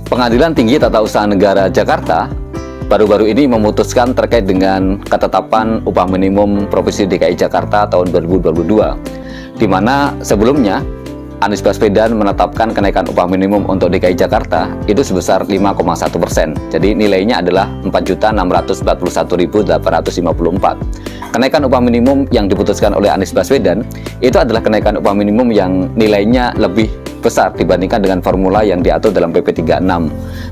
Pengadilan Tinggi Tata Usaha Negara Jakarta baru-baru ini memutuskan terkait dengan ketetapan upah minimum Provinsi DKI Jakarta tahun 2022, di mana sebelumnya Anies Baswedan menetapkan kenaikan upah minimum untuk DKI Jakarta itu sebesar 5,1%. Jadi nilainya adalah 4.641.854. Kenaikan upah minimum yang diputuskan oleh Anies Baswedan itu adalah kenaikan upah minimum yang nilainya lebih besar dibandingkan dengan formula yang diatur dalam PP 36,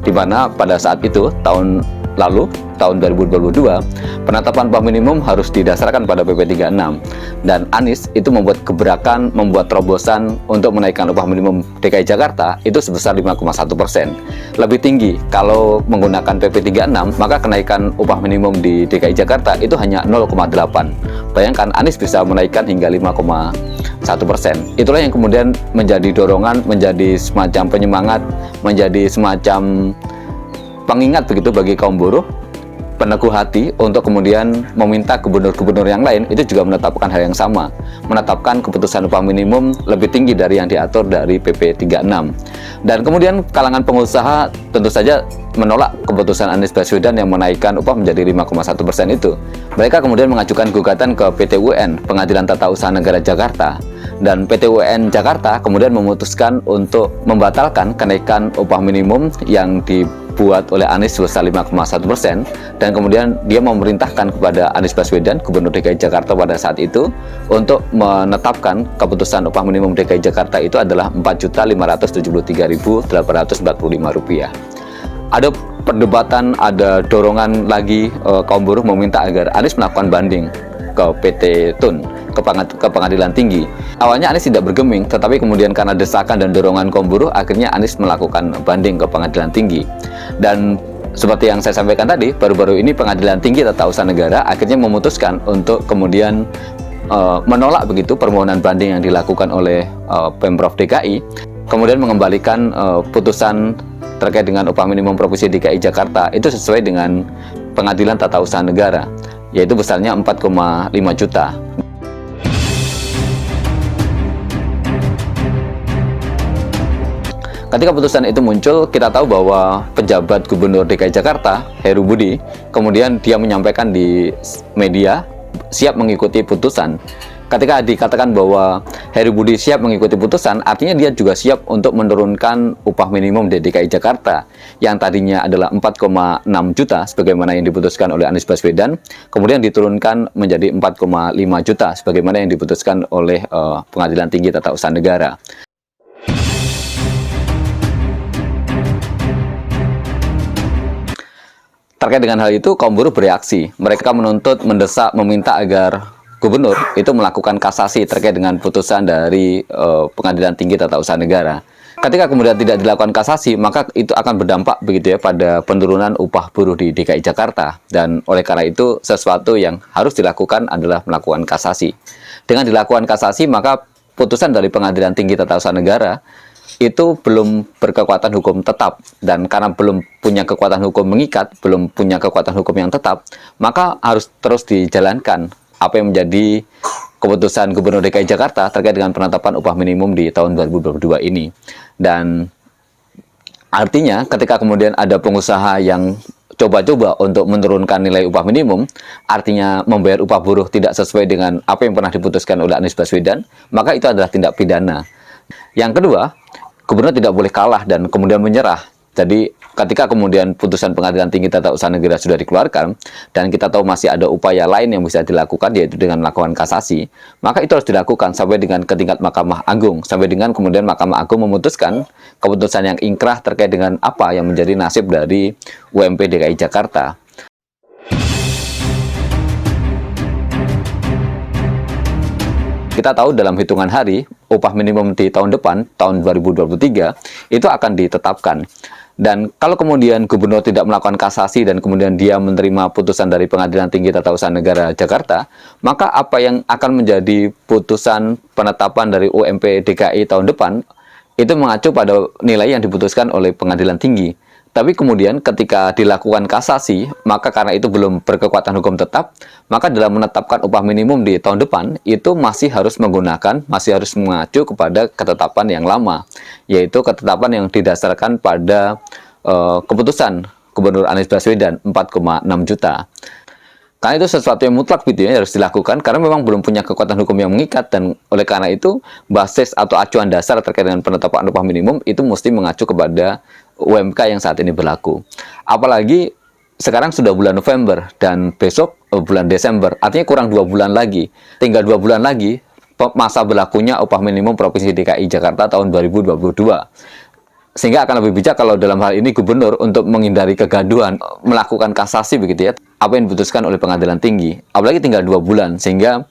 di mana pada saat itu tahun lalu, tahun 2022, penetapan upah minimum harus didasarkan pada PP 36, dan Anies itu membuat gebrakan, membuat terobosan untuk menaikkan upah minimum DKI Jakarta itu sebesar 5,1%. Lebih tinggi kalau menggunakan PP 36, maka kenaikan upah minimum di DKI Jakarta itu hanya 0,8. Bayangkan Anies bisa menaikkan hingga 5,1%. Itulah yang kemudian menjadi dorongan, menjadi semacam penyemangat, menjadi semacam pengingat begitu bagi kaum buruh, peneguh hati untuk kemudian meminta gubernur-gubernur yang lain itu juga menetapkan hal yang sama, menetapkan keputusan upah minimum lebih tinggi dari yang diatur dari PP 36. Dan kemudian kalangan pengusaha tentu saja menolak keputusan Anies Baswedan yang menaikkan upah menjadi 5,1% itu. Mereka kemudian mengajukan gugatan ke PT UN, Pengadilan Tata Usaha Negara Jakarta, dan PT UN Jakarta kemudian memutuskan untuk membatalkan kenaikan upah minimum yang dibuat oleh Anies sebesar 5,1%, dan kemudian dia memerintahkan kepada Anies Baswedan, Gubernur DKI Jakarta pada saat itu, untuk menetapkan keputusan upah minimum DKI Jakarta itu adalah Rp4.573.845. Ada perdebatan, ada dorongan lagi, kaum buruh meminta agar Anies melakukan banding ke PT Tun, ke Pengadilan Tinggi. Awalnya Anies tidak bergeming, tetapi kemudian karena desakan dan dorongan kaum buruh, akhirnya Anies melakukan banding ke Pengadilan Tinggi. Dan seperti yang saya sampaikan tadi, baru-baru ini Pengadilan Tinggi Tata Usaha Negara akhirnya memutuskan untuk kemudian menolak begitu permohonan banding yang dilakukan oleh Pemprov DKI, kemudian mengembalikan putusan terkait dengan upah minimum Provinsi DKI Jakarta itu sesuai dengan Pengadilan Tata Usaha Negara, yaitu besarnya 4,5 juta. Ketika putusan itu muncul, kita tahu bahwa pejabat Gubernur DKI Jakarta, Heru Budi, kemudian dia menyampaikan di media siap mengikuti putusan. Ketika dikatakan bahwa Heru Budi siap mengikuti putusan, artinya dia juga siap untuk menurunkan upah minimum di DKI Jakarta yang tadinya adalah 4,6 juta sebagaimana yang diputuskan oleh Anies Baswedan, kemudian diturunkan menjadi 4,5 juta sebagaimana yang diputuskan oleh Pengadilan Tinggi Tata Usaha Negara. Terkait dengan hal itu, kaum buruh bereaksi. Mereka menuntut, mendesak, meminta agar gubernur itu melakukan kasasi terkait dengan putusan dari Pengadilan Tinggi Tata Usaha Negara. Ketika kemudian tidak dilakukan kasasi, maka itu akan berdampak begitu ya pada penurunan upah buruh di DKI Jakarta. Dan oleh karena itu, sesuatu yang harus dilakukan adalah melakukan kasasi. Dengan dilakukan kasasi, maka putusan dari Pengadilan Tinggi Tata Usaha Negara itu belum berkekuatan hukum tetap, dan karena belum punya kekuatan hukum mengikat, belum punya kekuatan hukum yang tetap, maka harus terus dijalankan apa yang menjadi keputusan Gubernur DKI Jakarta terkait dengan penetapan upah minimum di tahun 2022 ini. Dan artinya ketika kemudian ada pengusaha yang coba-coba untuk menurunkan nilai upah minimum, artinya membayar upah buruh tidak sesuai dengan apa yang pernah diputuskan oleh Anies Baswedan, maka itu adalah tindak pidana. Yang kedua, gubernur tidak boleh kalah dan kemudian menyerah. Jadi ketika kemudian putusan Pengadilan Tinggi Tata Usaha Negara sudah dikeluarkan dan kita tahu masih ada upaya lain yang bisa dilakukan, yaitu dengan melakukan kasasi, maka itu harus dilakukan sampai dengan ke tingkat Mahkamah Agung, sampai dengan kemudian Mahkamah Agung memutuskan keputusan yang ingkrah terkait dengan apa yang menjadi nasib dari UMP DKI Jakarta. Kita tahu dalam hitungan hari, upah minimum di tahun depan, tahun 2023, itu akan ditetapkan. Dan kalau kemudian gubernur tidak melakukan kasasi dan kemudian dia menerima putusan dari Pengadilan Tinggi Tata Usaha Negara Jakarta, maka apa yang akan menjadi putusan penetapan dari UMP DKI tahun depan, itu mengacu pada nilai yang diputuskan oleh Pengadilan Tinggi. Tapi kemudian ketika dilakukan kasasi, maka karena itu belum berkekuatan hukum tetap, maka dalam menetapkan upah minimum di tahun depan, itu masih harus mengacu kepada ketetapan yang lama, yaitu ketetapan yang didasarkan pada keputusan Gubernur Anies Baswedan 4,6 juta. Karena itu sesuatu yang mutlak gitu ya, harus dilakukan karena memang belum punya kekuatan hukum yang mengikat, dan oleh karena itu basis atau acuan dasar terkait dengan penetapan upah minimum itu mesti mengacu kepada UMK yang saat ini berlaku. Apalagi sekarang sudah bulan November dan besok bulan Desember, artinya kurang 2 bulan lagi. Tinggal 2 bulan lagi masa berlakunya upah minimum Provinsi DKI Jakarta tahun 2022. Sehingga akan lebih bijak kalau dalam hal ini gubernur untuk menghindari kegaduhan melakukan kasasi begitu ya, apa yang diputuskan oleh pengadilan tinggi. Apalagi tinggal 2 bulan, sehingga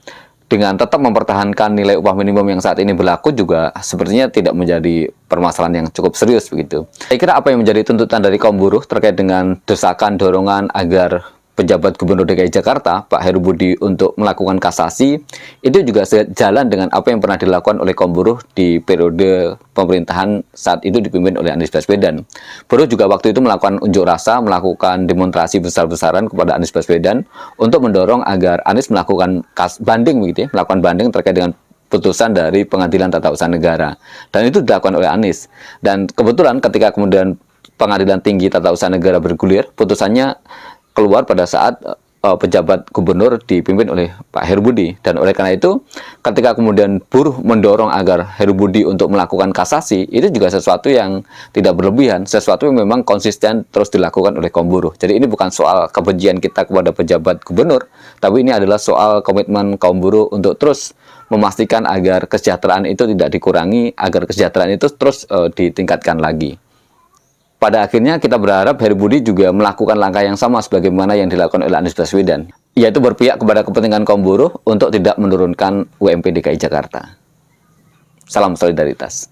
dengan tetap mempertahankan nilai upah minimum yang saat ini berlaku juga sepertinya tidak menjadi permasalahan yang cukup serius begitu. Saya kira apa yang menjadi tuntutan dari kaum buruh terkait dengan desakan dorongan agar pejabat Gubernur DKI Jakarta, Pak Heru Budi, untuk melakukan kasasi, itu juga sejalan dengan apa yang pernah dilakukan oleh kaum buruh di periode pemerintahan saat itu dipimpin oleh Anies Baswedan. Buruh juga waktu itu melakukan unjuk rasa, melakukan demonstrasi besar-besaran kepada Anies Baswedan untuk mendorong agar Anies melakukan banding begitu ya, melakukan banding terkait dengan putusan dari Pengadilan Tata Usaha Negara. Dan itu dilakukan oleh Anies. Dan kebetulan ketika kemudian Pengadilan Tinggi Tata Usaha Negara bergulir, putusannya keluar pada saat pejabat gubernur dipimpin oleh Pak Heru Budi. Dan oleh karena itu, ketika kemudian buruh mendorong agar Heru Budi untuk melakukan kasasi, itu juga sesuatu yang tidak berlebihan, sesuatu yang memang konsisten terus dilakukan oleh kaum buruh. Jadi ini bukan soal kebencian kita kepada pejabat gubernur, tapi ini adalah soal komitmen kaum buruh untuk terus memastikan agar kesejahteraan itu tidak dikurangi, agar kesejahteraan itu terus ditingkatkan lagi. Pada akhirnya kita berharap Heru Budi juga melakukan langkah yang sama sebagaimana yang dilakukan oleh Anies Baswedan, yaitu berpihak kepada kepentingan kaum buruh untuk tidak menurunkan UMP DKI Jakarta. Salam solidaritas.